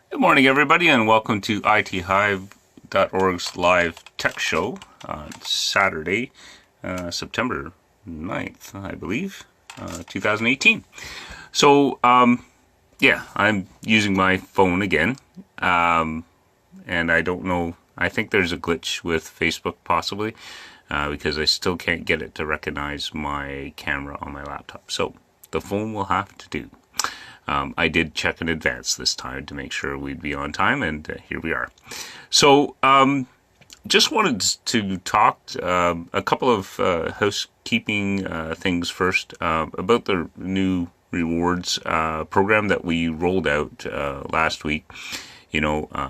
Good morning, everybody, and welcome to ITHive.org's live tech show on Saturday, September 9th, I believe, 2018. So, yeah, I'm using my phone again, and I don't know, I think there's a glitch with Facebook possibly, because I still can't get it to recognize my camera on my laptop. So, the phone will have to do. I did check in advance this time to make sure we'd be on time, and here we are. So, just wanted to talk a couple of housekeeping things first about the new rewards program that we rolled out last week.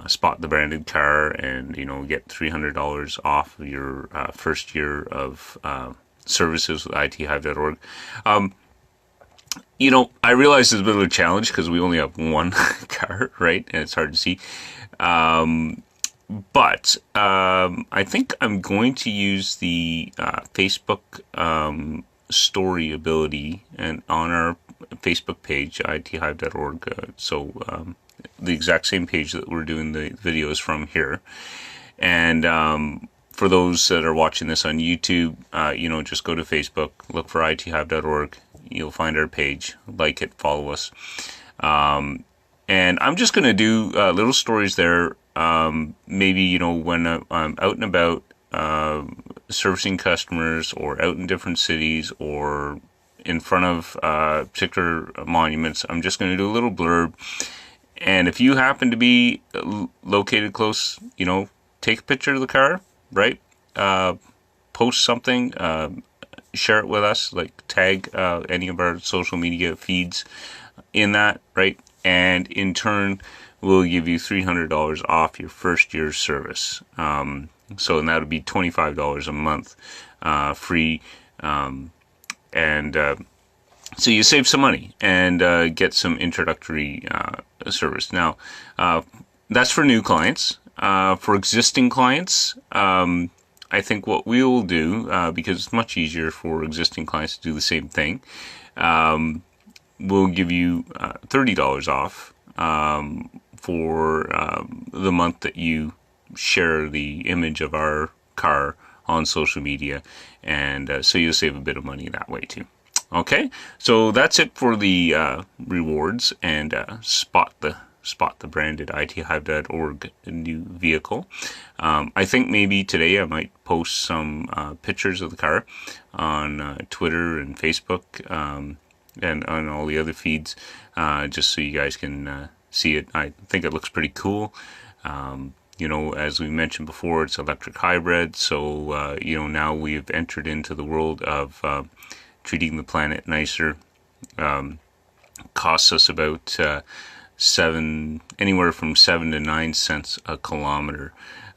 Spot the branded car and, get $300 off of your first year of services with ITHive.org. I realize it's a bit of a challenge because we only have one car, right? And it's hard to see. But I think I'm going to use the Facebook story ability and on our Facebook page, ITHive.org. The exact same page that we're doing the videos from here. And for those that are watching this on YouTube, just go to Facebook, look for ITHive.org. You'll find our page, like it, follow us. And I'm just going to do little stories there. Maybe, when I'm out and about servicing customers or out in different cities or in front of particular monuments, I'm just going to do a little blurb. And if you happen to be located close, take a picture of the car, right? Post something, share it with us, like tag any of our social media feeds in that, right? And in turn, we'll give you $300 off your first year's service. And that would be $25 a month free. So you save some money and get some introductory service. Now, that's for new clients. For existing clients, I think what we will do, because it's much easier for existing clients to do the same thing, we'll give you $30 off for the month that you share the image of our car on social media, and so you'll save a bit of money that way too. Okay, so that's it for the rewards and spot the branded ITHive.org new vehicle. I think maybe today I might post some pictures of the car on Twitter and Facebook and on all the other feeds, just so you guys can see it. I think it looks pretty cool. As we mentioned before, it's electric hybrid, so now we've entered into the world of treating the planet nicer. Costs us about anywhere from 7 to 9 cents a kilometer.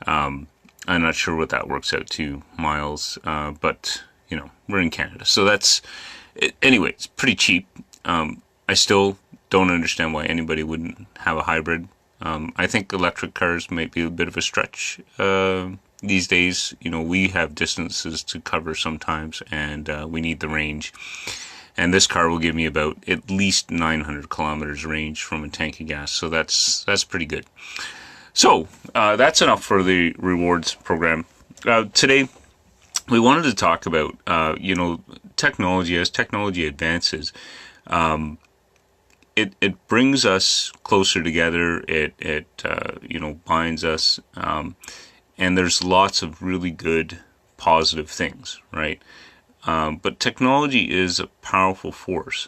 I'm not sure what that works out to miles, but we're in Canada, so that's it. Anyway, it's pretty cheap. I still don't understand why anybody wouldn't have a hybrid. I think electric cars might be a bit of a stretch these days. We have distances to cover sometimes, and we need the range. And this car will give me about at least 900 kilometers range from a tank of gas. So that's pretty good. So that's enough for the rewards program. Today, we wanted to talk about, technology. As technology advances, it brings us closer together. It binds us. And there's lots of really good, positive things, right? But technology is a powerful force.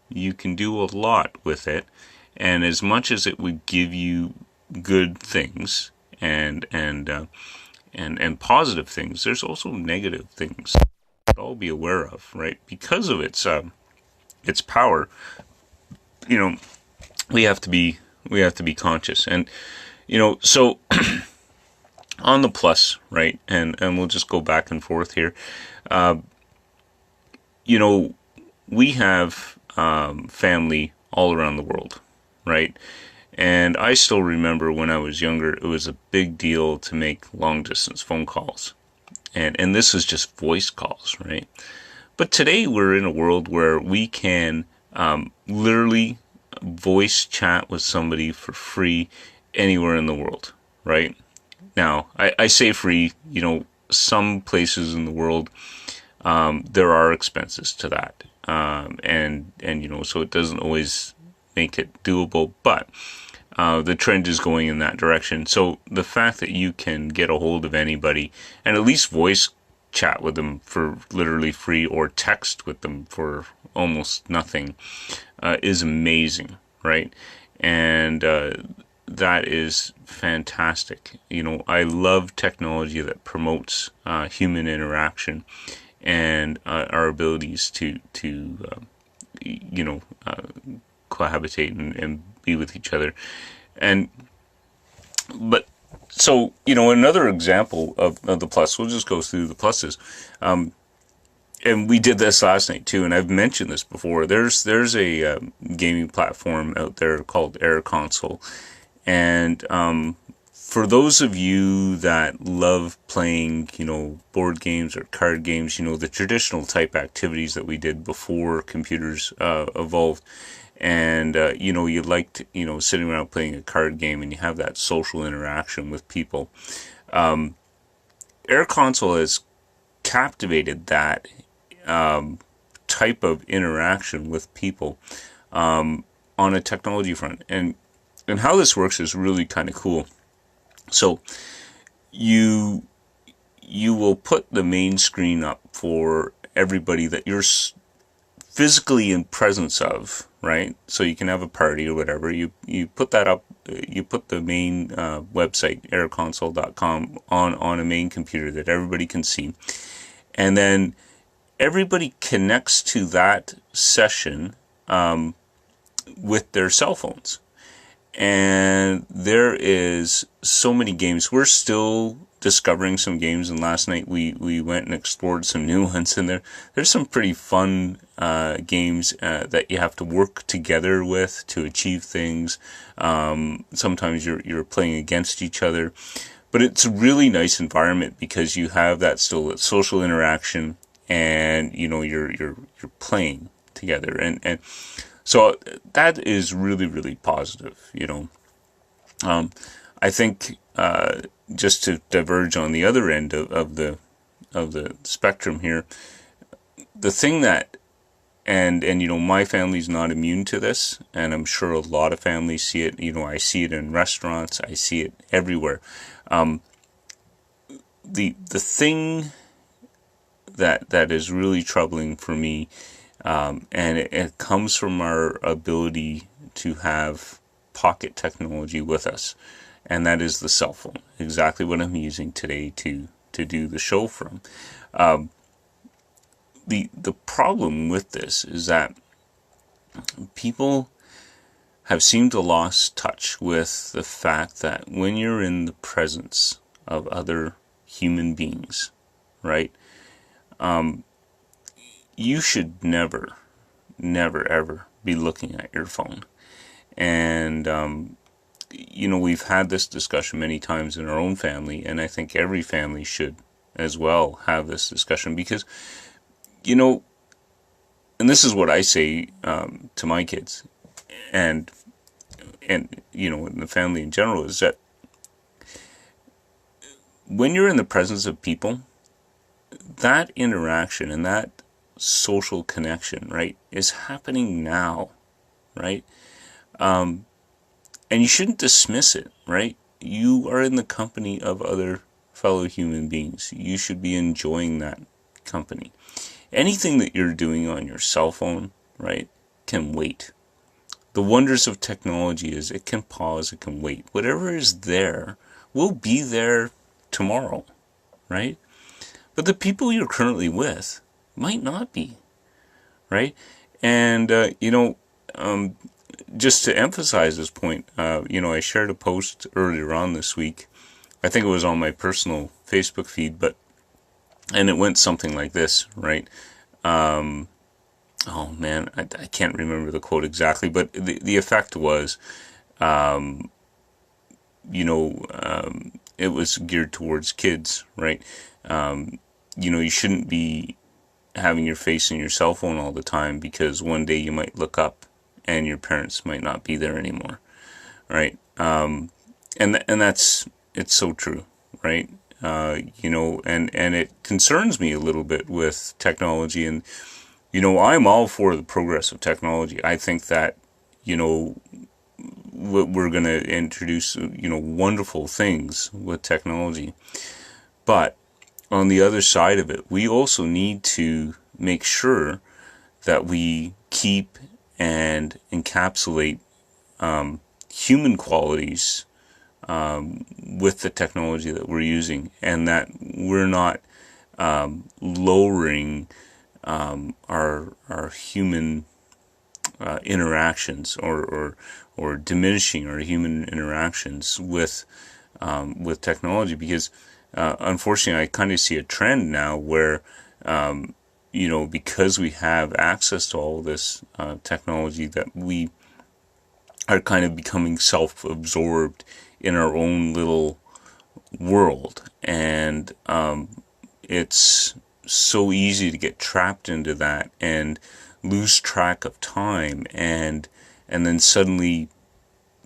You can do a lot with it, and as much as it would give you good things and positive things, there's also negative things we should all be aware of, right? Because of its power, we have to be conscious, and so. On the plus, right, and we'll just go back and forth here. We have family all around the world, right? And I still remember when I was younger, it was a big deal to make long-distance phone calls. And this is just voice calls, right? But today we're in a world where we can literally voice chat with somebody for free anywhere in the world, right? Now, I say free, some places in the world, there are expenses to that. And so it doesn't always make it doable, but the trend is going in that direction. So the fact that you can get a hold of anybody and at least voice chat with them for literally free or text with them for almost nothing is amazing, right? And that is fantastic. I love technology that promotes human interaction and our abilities to cohabitate and be with each other. But so another example of the plus. We'll just go through the pluses. And we did this last night too, and I've mentioned this before. There's a gaming platform out there called Air Console, and for those of you that love playing, board games or card games, the traditional type activities that we did before computers evolved, and you liked, sitting around playing a card game, and you have that social interaction with people. Air Console has captivated that type of interaction with people on a technology front, and how this works is really kind of cool. So you will put the main screen up for everybody that you're physically in presence of, right? So you can have a party or whatever. You put that up. You put the main website airconsole.com on a main computer that everybody can see, and then everybody connects to that session with their cell phones. And there is so many games. We're still discovering some games, and last night we went and explored some new ones, and there's some pretty fun games that you have to work together with to achieve things. Sometimes you're playing against each other, but it's a really nice environment because you have that social interaction, and you're playing together, and so that is really, really positive. I think just to diverge on the other end of the spectrum here, the thing that and my family's not immune to this, and I'm sure a lot of families see it. I see it in restaurants, I see it everywhere. The thing that is really troubling for me, and it comes from our ability to have pocket technology with us, and that is the cell phone. Exactly what I'm using today to do the show from. The problem with this is that people have seemed to lost touch with the fact that when you're in the presence of other human beings, right? You should never, ever be looking at your phone. And, we've had this discussion many times in our own family, and I think every family should as well have this discussion because, and this is what I say to my kids and in the family in general, is that when you're in the presence of people, that interaction and that social connection, right, is happening now, right? And you shouldn't dismiss it, right? You are in the company of other fellow human beings. You should be enjoying that company. Anything that you're doing on your cell phone, right, can wait. The wonders of technology is it can pause, it can wait. Whatever is there will be there tomorrow, right? But the people you're currently with might not be, right? And, just to emphasize this point, I shared a post earlier on this week. I think it was on my personal Facebook feed, and it went something like this, right? Oh man, I can't remember the quote exactly, but the effect was, it was geared towards kids, right? You shouldn't be having your face in your cell phone all the time because one day you might look up and your parents might not be there anymore, right? And it's so true, right? And it concerns me a little bit with technology, and I'm all for the progress of technology. I think that we're going to introduce wonderful things with technology, but on the other side of it, we also need to make sure that we keep and encapsulate human qualities with the technology that we're using, and that we're not lowering our human interactions, or diminishing our human interactions with technology, because unfortunately I kind of see a trend now where because we have access to all this technology, that we are kind of becoming self-absorbed in our own little world, and it's so easy to get trapped into that and lose track of time, and then suddenly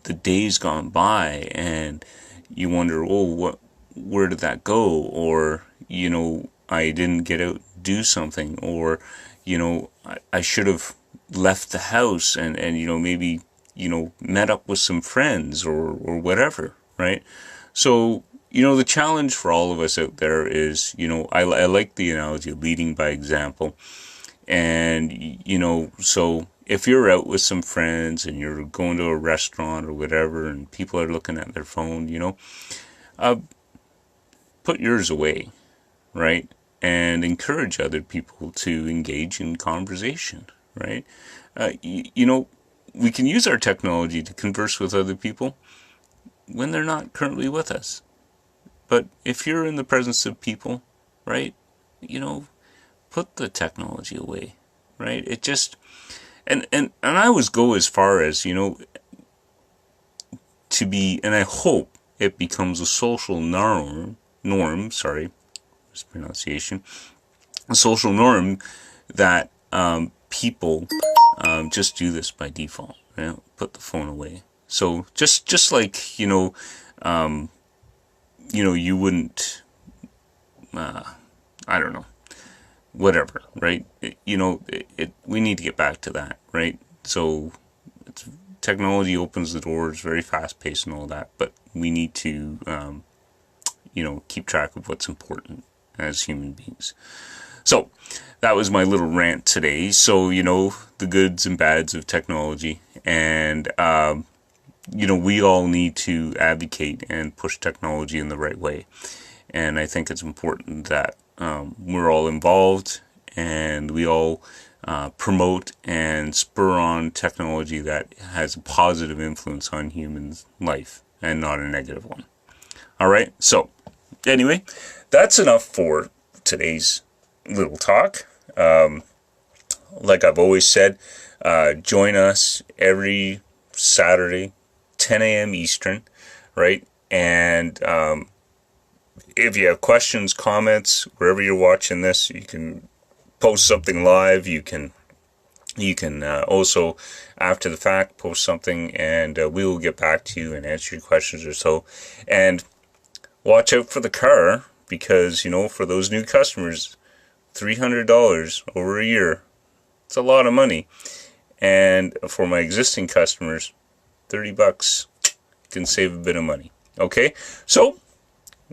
the day's gone by and you wonder, where did that go? Or I didn't get out and do something, or I should have left the house and maybe met up with some friends, or whatever, right? So the challenge for all of us out there is, I like the analogy of leading by example. And so if you're out with some friends and you're going to a restaurant or whatever, and people are looking at their phone, put yours away, right? And encourage other people to engage in conversation, right? We can use our technology to converse with other people when they're not currently with us. But if you're in the presence of people, right, put the technology away, right? It just, and I always go as far as, to be, and I hope it becomes a social sorry, mispronunciation, a social norm that people just do this by default, put the phone away. So just like, you wouldn't, I don't know, whatever, right? We need to get back to that, right? So technology opens the doors, very fast paced and all that, but we need to, keep track of what's important as human beings. So that was my little rant today. So, the goods and bads of technology, and, we all need to advocate and push technology in the right way. And I think it's important that we're all involved, and we all promote and spur on technology that has a positive influence on human life and not a negative one. All right. So anyway, that's enough for today's little talk. Like I've always said, join us every Saturday, 10 a.m. Eastern, right? And if you have questions, comments, wherever you're watching this, you can post something live. You can also, after the fact, post something, and we will get back to you and answer your questions or so. And watch out for the car, because, for those new customers, $300 over a year, it's a lot of money. And for my existing customers, $30, you can save a bit of money. Okay, so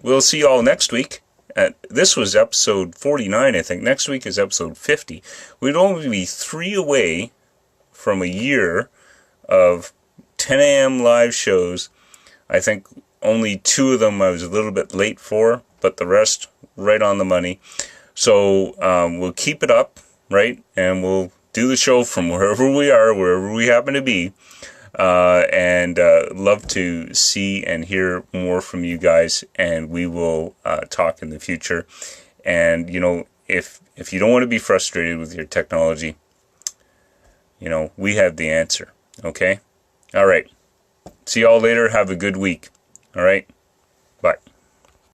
we'll see you all next week. This was episode 49, I think. Next week is episode 50. We'd only be 3 away from a year of 10 a.m. live shows. I think only 2 of them I was a little bit late for, but the rest right on the money. So we'll keep it up, right? And we'll do the show from wherever we are, wherever we happen to be. And love to see and hear more from you guys, and we will talk in the future. And if you don't want to be frustrated with your technology, we have the answer. Okay? All right. See y'all later. Have a good week. All right? Bye.